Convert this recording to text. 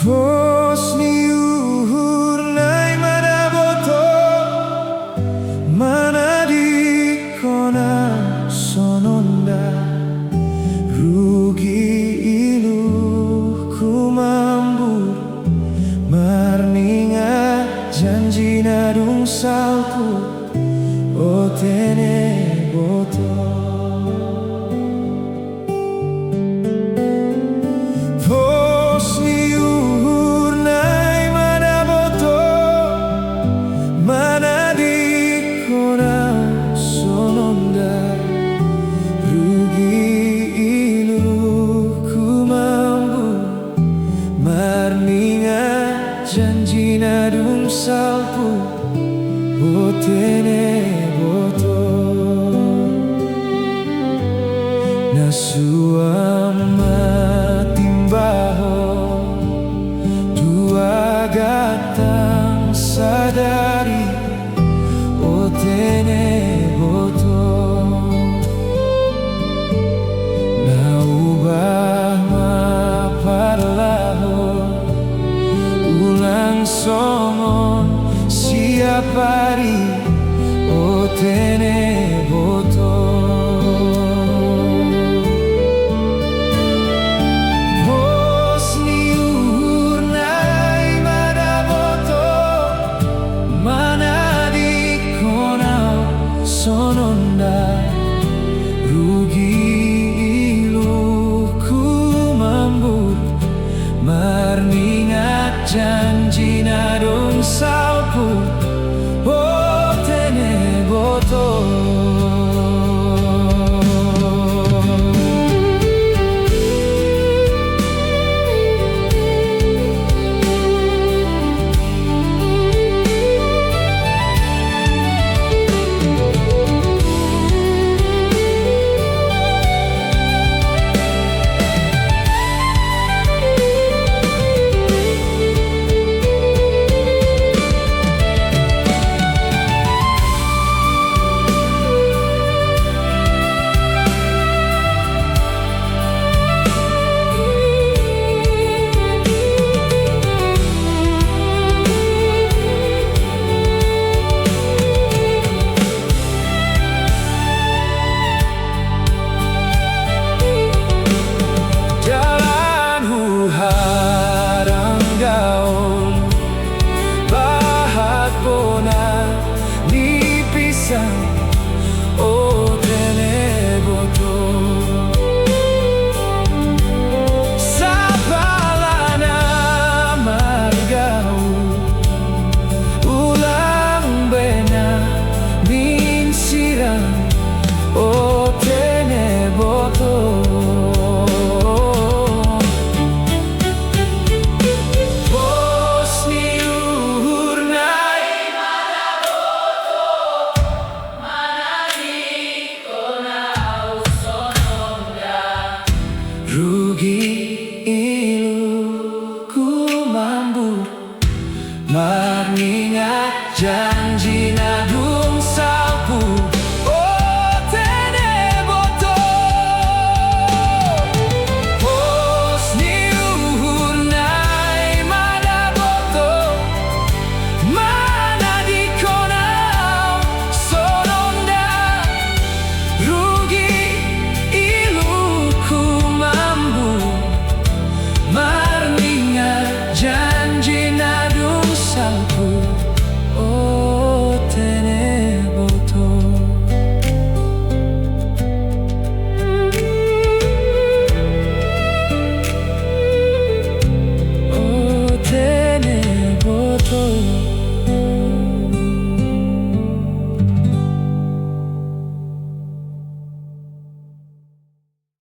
Pos ni uhur nai mana boto mana di kona sononda rugi ilu kumambur marninga janji nadung salku o tene boto. Janji nadung salpu botene boto nasuama timbaho dua gatang sadari botene boto na ubah maparlaho ulang somon siap hari o tene boto. Pos ni uhur nai mana boto mana di kona sononda rugi ilu kumambur marningat janji nadung salpu o tene boto. O tene boto sapalana margau ulang bena min sirang o tene boto. Rugi ilu kumambur marningat